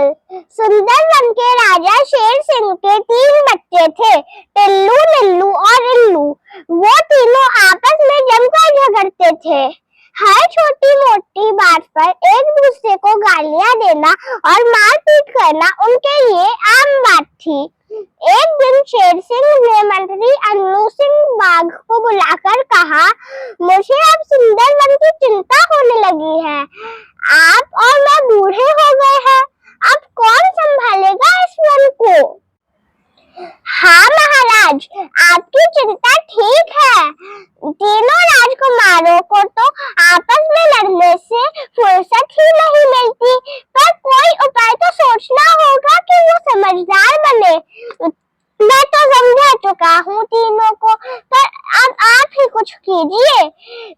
कहावल। सुंदरवन के राजा शेर सिंह के 3 बच्चे थे, टिल्लू, निल्लू और इल्लू। वो तीनों आपस में जमकर झगड़ते थे। हर छोटी मोटी बात पर एक दूसरे को गालियां देना और मारपीट करना उनके लिए आम बात थी। एक दिन शेर सिंह ने मंत्री अन्नू सिंह बाघ को बुलाकर कहा, मुझे अब सुंदरवन की चिंता होने लगी है। आप और मैं बूढ़े हो गए हैं, अब कौन संभालेगा इस वन को? हाँ महाराज, आपकी चिंता ठीक है। तीनों राजकुमारों को तो आपस में लड़ने से फुर्सत ही नहीं मिलती, पर कोई उपाय तो सोचना होगा कि वो समझदार बने। मैं तो समझा चुका हूँ तीनों को, पर अब आप ही कुछ कीजिए।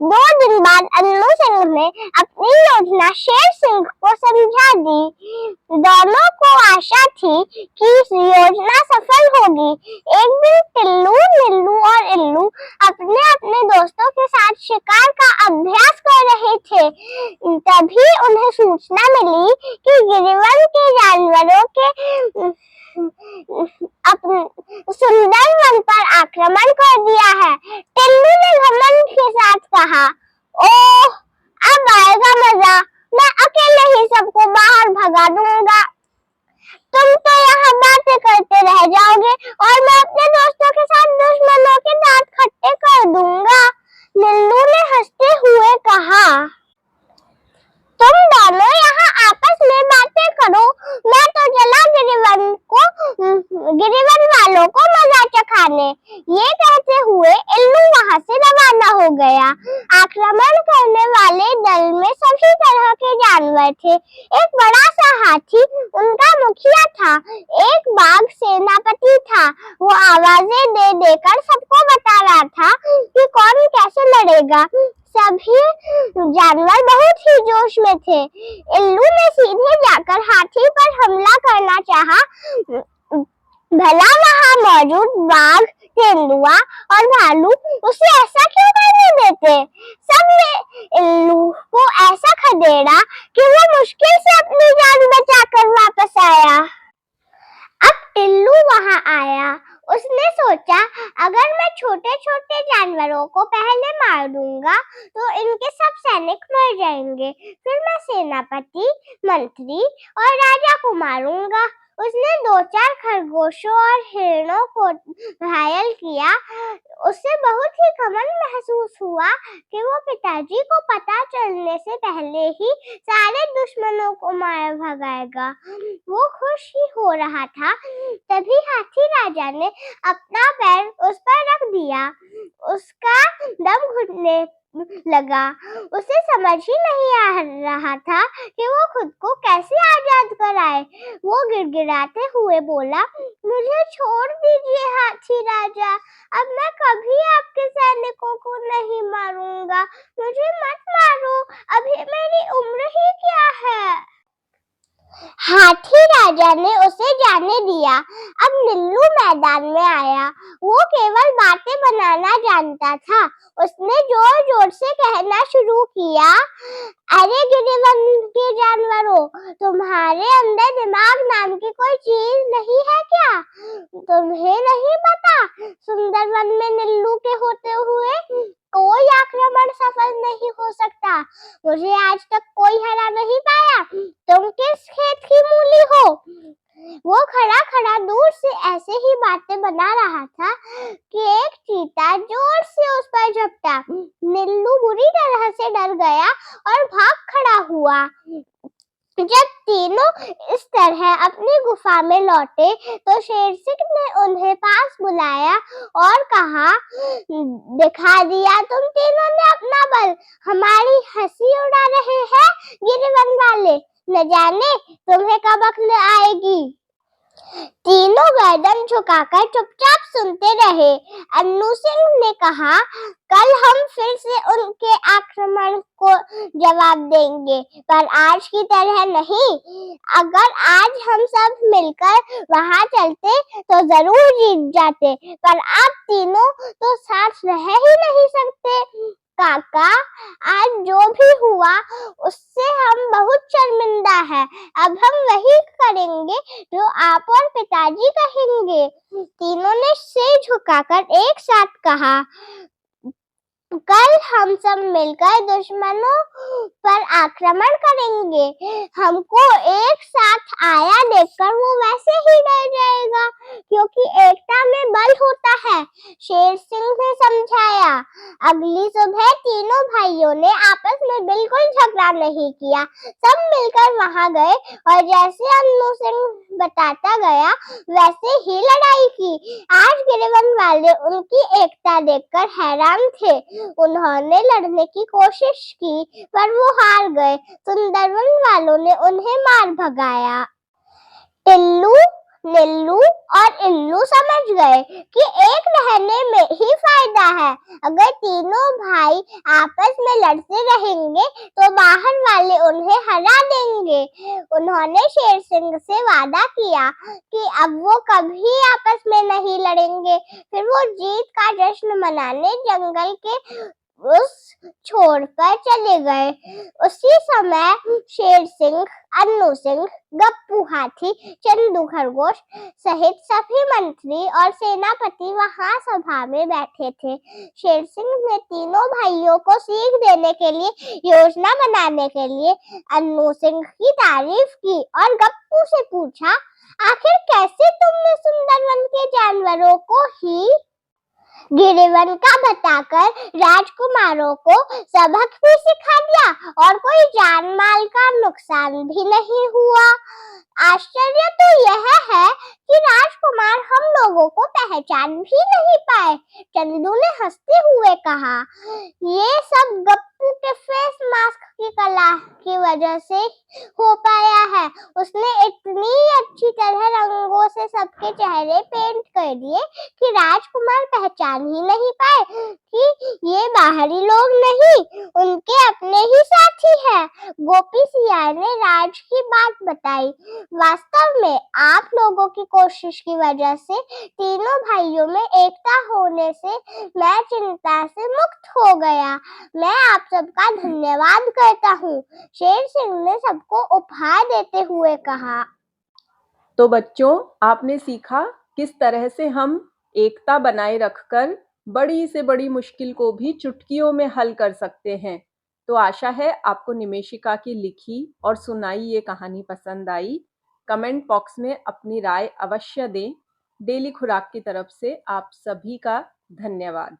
2 दिन बाद अन्नू सिंह ने अपनी योजना शेर सिंह को समझा दी। दोनों को आशा थी कि योजना सफल होगी। एक दिन टिल्लू, निल्लू और इल्लू अपने अपने दोस्तों के साथ शिकार का अभ्यास कर रहे थे। तभी उन्हें सूचना मिली कि गिरिवन के जानवरों के सुंदरवन पर आक्रमण कर दिया है। टिल्लू ने घमंड के साथ कहा, ओह, अब आएगा मजा, मैं अकेले ही सबको बाहर भगा दूंगा। तुम तो यहाँ बातें करते रह जाओगे और मैं अपने दोस्तों के साथ दुश्मनों के दांत खट्टे कर दूंगा। निल्लू ने हंसते हुए कहा, तुम दोनों यहाँ आपस में बातें करो, मैं तो चला गिरिवन वालों को मजा चखाने। ये कहते हुए इल्लू वहाँ से रवाना हो गया। आक्रमण करने वाले दल में सभी तरह के जानवर थे। एक बड़ा सा हाथी उनका मुखिया था। एक बाघ सेनापति था। वो आवाजें दे देकर सबको बता रहा था कि कौन कैसे लड़ेगा। सभी जानवर बहुत ही जोश में थे। इल्लू ने सीधे जाकर हाथी पर हमला करना चाहा, भला वहाँ मौजूद बाघ, तेंदुआ और भालू उसे ऐसा क्यों करने देते। सबने इल्लू को ऐसा खदेड़ा कि वो मुश्किल से अपनी जान बचाकर वापस आया। अब टिल्लू वहाँ आया। उसने सोचा, अगर मैं छोटे छोटे जानवरों को पहले मार दूंगा तो इनके सब सैनिक मर जाएंगे। फिर मैं सेनापति, मंत्री और राजा को मारूंगा। उसने 2-4 खरगोशों और हिरणों को घायल किया। उसे बहुत ही घमंड महसूस हुआ कि वो पिताजी को पता चलने से पहले ही सारे दुश्मनों को मार भगाएगा। वो खुश ही हो रहा था, तभी हाथी राजा ने अपना पैर उस पर रख दिया। उसका दम घुटने लगा। उसे समझ ही नहीं आ रहा था कि वो खुद को कैसे आजाद कराए। वो गिड़गिड़ाते हुए बोला, मुझे छोड़ दीजिए हाथी राजा, अब मैं कभी आपके सैनिकों को नहीं मारूंगा। मुझे मत मारो, अभी मेरी उम्र ही क्या है। हाथी राजा ने उसे जाने दिया। अब निल्लू मैदान में आया। वो केवल बातें बनाना जानता था। उसने जोर जोर से कहना शुरू किया, अरे गिरिवन के जानवरों, तुम्हारे अंदर दिमाग नाम की कोई चीज नहीं है क्या? तुम्हें नहीं पता, सुंदरवन में निल्लू के होते हुए कोई आक्रमण सफल नहीं हो सकता। मुझे आज तक कोई हरा नहीं पाया। तुम किस खेत की मूली हो? वो खड़ा खड़ा दूर से ऐसे ही बातें बना रहा था कि एक चीता जोर से उस पर झपटा। निल्लू बुरी तरह से डर गया और भाग खड़ा हुआ। जब तीनों इस तरह अपनी गुफा में लौटे तो शेर सिंह ने उन्हें पास बुलाया और कहा, दिखा दिया तुम तीनों ने अपना बल, हमारी हंसी उड़ा रहे हैं गिरिवन वाले, न जाने तुम्हें कब अक्ल आएगी। तीनों गर्दन झुकाकर चुपचाप सुनते रहे। अन्नू सिंह ने कहा, कल हम फिर से उनके आक्रमण को जवाब देंगे, पर आज की तरह नहीं। अगर आज हम सब मिलकर वहां चलते तो जरूर जीत जाते, पर आप तीनों तो साथ रह ही नहीं सकते। काका, आज जो भी हुआ उससे हम बहुत शर्मिंदा हैं। अब हम वही करेंगे जो आप और पिताजी कहेंगे। तीनों ने सिर झुकाकर एक साथ कहा, कल हम सब मिलकर दुश्मनों पर आक्रमण करेंगे। हमको एक साथ आया देखकर वो वैसे ही डर जाएगा, क्योंकि एकता में बल होता है, शेर सिंह ने समझाया। अगली सुबह तीनों भाइयों ने आपस में बिल्कुल झगड़ा नहीं किया। सब मिलकर वहां गए और जैसे अन्नू सिंह बताता गया वैसे ही लड़ाई की। आज गिरवन वाले उनकी एकता देखकर हैरान थे। उन्होंने लड़ने की कोशिश की पर वो हार गए। सुंदरवन वालों ने उन्हें मार भगाया। टिल्लू, नीलू और इल्लू समझ गए कि एक रहने में ही फायदा है। अगर तीनों भाई आपस में लड़ते रहेंगे तो बाहर वाले उन्हें हरा देंगे। उन्होंने शेर सिंह से वादा किया कि अब वो कभी आपस में नहीं लड़ेंगे। फिर वो जीत का जश्न मनाने जंगल के उस छोर पर चले गए। उसी समय शेर सिंह, अन्नू सिंह, गप्पू हाथी, चंदू खरगोश सहित सभी मंत्री और सेनापति वहां सभा में बैठे थे। शेर सिंह ने तीनों भाइयों को सीख देने के लिए योजना बनाने के लिए अन्नू सिंह की तारीफ की और गप्पू से पूछा, आखिर कैसे तुमने सुंदरवन के जानवरों को ही गिरिवन का बताकर राजकुमारों को सबक भी सिखा दिया और कोई जान माल का नुकसान भी नहीं हुआ। आश्चर्य तो यह है कि राजकुमार हम लोगों को पहचान भी नहीं पाए। चंदू ने हंसते हुए कहा, ये सब गप्पू के फेस मास्क की कला की वजह से हो पाया है। उसने इतनी अच्छी तरह रंगों से सबके चेहरे पेंट कर दिए कि राजकुमार पहचान ही नहीं पाए कि ये बाहरी लोग नहीं, उनके अपने ही साथी हैं। गोपी सियार ने राज की बात बताई। वास्तव में आप लोगों की कोशिश की वजह से तीनों भाइयों में एकता होने से मैं चिंता से मुक्त हो गया। मैं आप सबका धन्यवाद करता हूँ, शेर सिंह ने सबको उपहार देते हुए कहा। तो बच्चों, आपने सीखा किस तरह से हम एकता बनाए रखकर बड़ी से बड़ी मुश्किल को भी चुटकियों में हल कर सकते हैं। तो आशा है आपको निमेशिका की लिखी और सुनाई ये कहानी पसंद आई। कमेंट बॉक्स में अपनी राय अवश्य दें। डेली खुराक की तरफ से आप सभी का धन्यवाद।